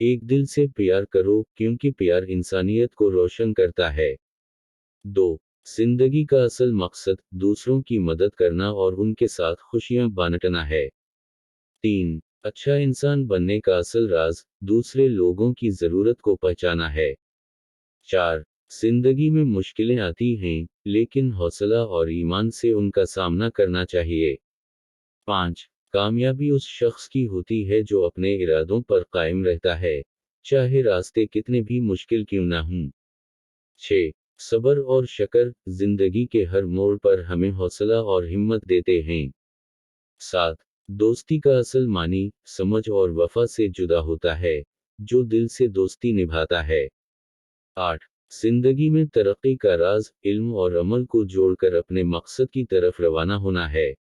एक दिल से प्यार करो क्योंकि प्यार इंसानियत को रोशन करता है। 2. जिंदगी का असल मकसद दूसरों की मदद करना और उनके साथ खुशियां बांटना है। 3. अच्छा इंसान बनने का असल राज दूसरे लोगों की जरूरत को पहचाना है। 4. जिंदगी में मुश्किलें आती हैं, लेकिन हौसला और ईमान से उनका सामना करना चाहिए। 5. कामयाबी उस शख्स की होती है जो अपने इरादों पर कायम रहता है, चाहे रास्ते कितने भी मुश्किल क्यों ना हों। 6. सब्र और शक्र जिंदगी के हर मोड़ पर हमें हौसला और हिम्मत देते हैं। 7. दोस्ती का असल मानी समझ और वफा से जुदा होता है, जो दिल से दोस्ती निभाता है। 8. जिंदगी में तरक्की का राज इल्म और अमल को जोड़कर अपने मकसद की तरफ रवाना होना है।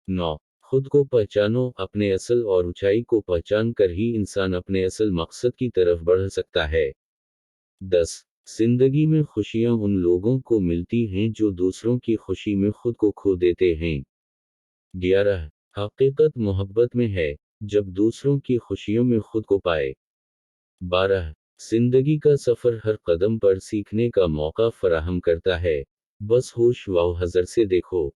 9. खुद को पहचानो अपने असल और ऊंचाई को पहचान कर ही इंसान अपने असल मकसद की तरफ बढ़ सकता है। 10. जिंदगी में खुशियां उन लोगों को मिलती हैं जो दूसरों की खुशी में खुद को खो देते हैं। 11. हकीकत मोहब्बत में है, जब दूसरों की खुशियों में खुद को पाए। 12. जिंदगी का सफर हर कदम पर सीखने का मौका फराहम करता है, बस होश व हज़र से देखो।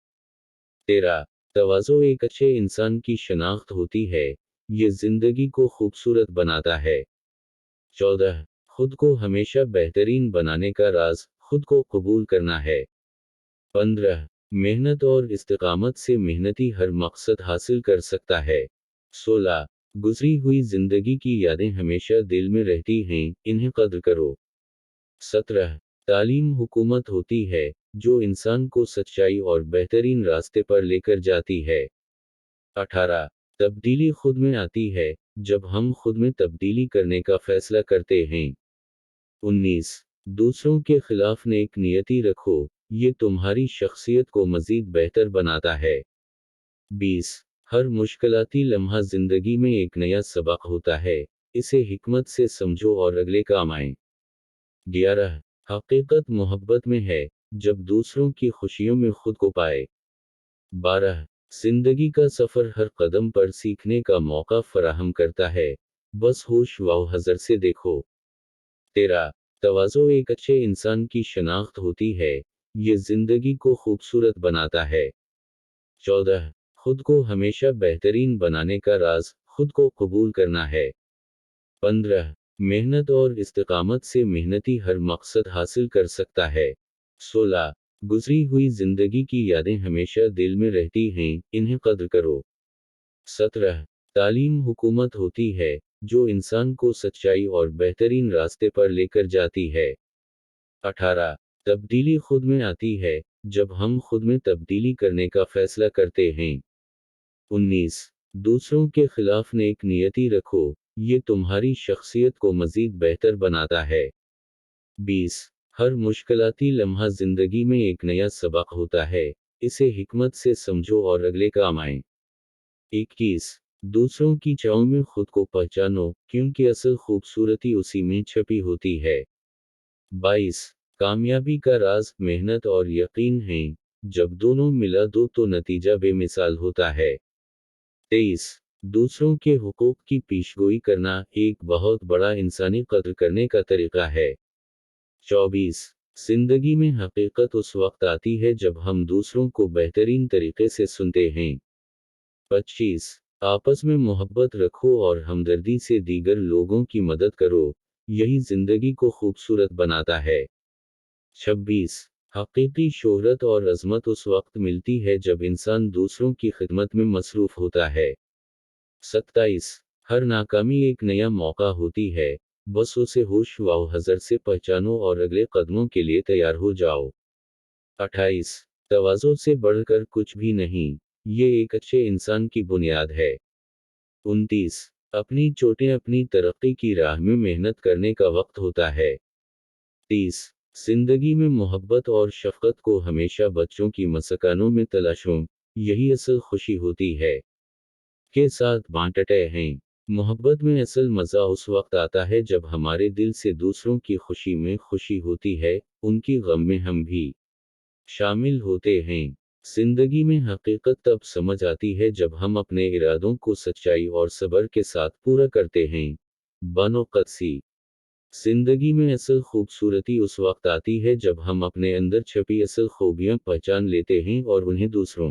13. तवाज़ो एक अच्छे इंसान की शनाख्त होती है, ये जिंदगी को खूबसूरत बनाता है। 14. खुद को हमेशा बेहतरीन बनाने का राज खुद को कबूल करना है। 15. मेहनत और इस्तिकामत से मेहनती हर मकसद हासिल कर सकता है। 16. गुजरी हुई जिंदगी की यादें हमेशा दिल में रहती हैं, इन्हें कद्र करो। 17. तालीम हुकूमत होती है, जो इंसान को सच्चाई और बेहतरीन रास्ते पर लेकर जाती है। 18. तब्दीली खुद में आती है, जब हम खुद में तब्दीली करने का फैसला करते हैं। 19. दूसरों के खिलाफ नेक नियति रखो, ये तुम्हारी शख्सियत को मजीद बेहतर बनाता है। 20. हर मुश्किलाती लम्हा जिंदगी में एक नया सबक होता है, इसे हिकमत से समझो और अगले काम आए। 11. हकीकत मोहब्बत में है, जब दूसरों की खुशियों में खुद को पाए। 12. जिंदगी का सफर हर कदम पर सीखने का मौका फराहम करता है, बस होश व हज़र से देखो। 13. तवाज़ो एक अच्छे इंसान की शनाख्त होती है, ये जिंदगी को खूबसूरत बनाता है। 14. खुद को हमेशा बेहतरीन बनाने का राज खुद को कबूल करना है। 15. मेहनत और इस्तिकामत से मेहनती हर मकसद हासिल कर सकता है। 16. गुजरी हुई जिंदगी की यादें हमेशा दिल में रहती हैं, इन्हें कद्र करो। 17. तालीम हुकूमत होती है, जो इंसान को सच्चाई और बेहतरीन रास्ते पर लेकर जाती है। 18. तब्दीली खुद में आती है, जब हम खुद में तब्दीली करने का फैसला करते हैं। 19. दूसरों के खिलाफ नेक नियति रखो, ये तुम्हारी शख्सियत को मजीद बेहतर बनाता है। 20. हर मुश्किलाती लम्हा जिंदगी में एक नया सबक होता है, इसे हिकमत से समझो और अगले काम आए। 21. दूसरों की चाव में खुद को पहचानो, क्योंकि असल खूबसूरती उसी में छपी होती है। 22. कामयाबी का राज मेहनत और यकीन है, जब दोनों मिला दो तो नतीजा बेमिसाल होता है। 23. दूसरों के हुकूक की पेशगोई करना एक बहुत बड़ा इंसानी कद्र करने का तरीका है। 24. जिंदगी में हकीकत उस वक्त आती है जब हम दूसरों को बेहतरीन तरीके से सुनते हैं। 25. आपस में मोहब्बत रखो और हमदर्दी से दीगर लोगों की मदद करो, यही जिंदगी को खूबसूरत बनाता है। 26. हकीकी शोहरत और अजमत उस वक्त मिलती है जब इंसान दूसरों की खिदमत में मसरूफ होता है। 27. हर नाकामी एक नया मौका होती है, बस उसे होश व हज़र से पहचानो और अगले कदमों के लिए तैयार हो जाओ। 28. तवाज़ो से बढ़कर कुछ भी नहीं, ये एक अच्छे इंसान की बुनियाद है। 29. अपनी चोटें अपनी तरक्की की राह में मेहनत करने का वक्त होता है। 30. जिंदगी में मोहब्बत और शफकत को हमेशा बच्चों की मसकानों में तलाशो, यही असल खुशी होती है। के साथ बांटते हैं। मोहब्बत में असल मज़ा उस वक्त आता है जब हमारे दिल से दूसरों की खुशी में खुशी होती है, उनकी गम में हम भी शामिल होते हैं। जिंदगी में हकीकत तब समझ आती है जब हम अपने इरादों को सच्चाई और सब्र के साथ पूरा करते हैं। بانو قدسی زندگی میں اصل خوبصورتی اس وقت آتی ہے جب ہم اپنے اندر چھپی اصل خوبیاں پہچان لیتے ہیں اور انہیں دوسروں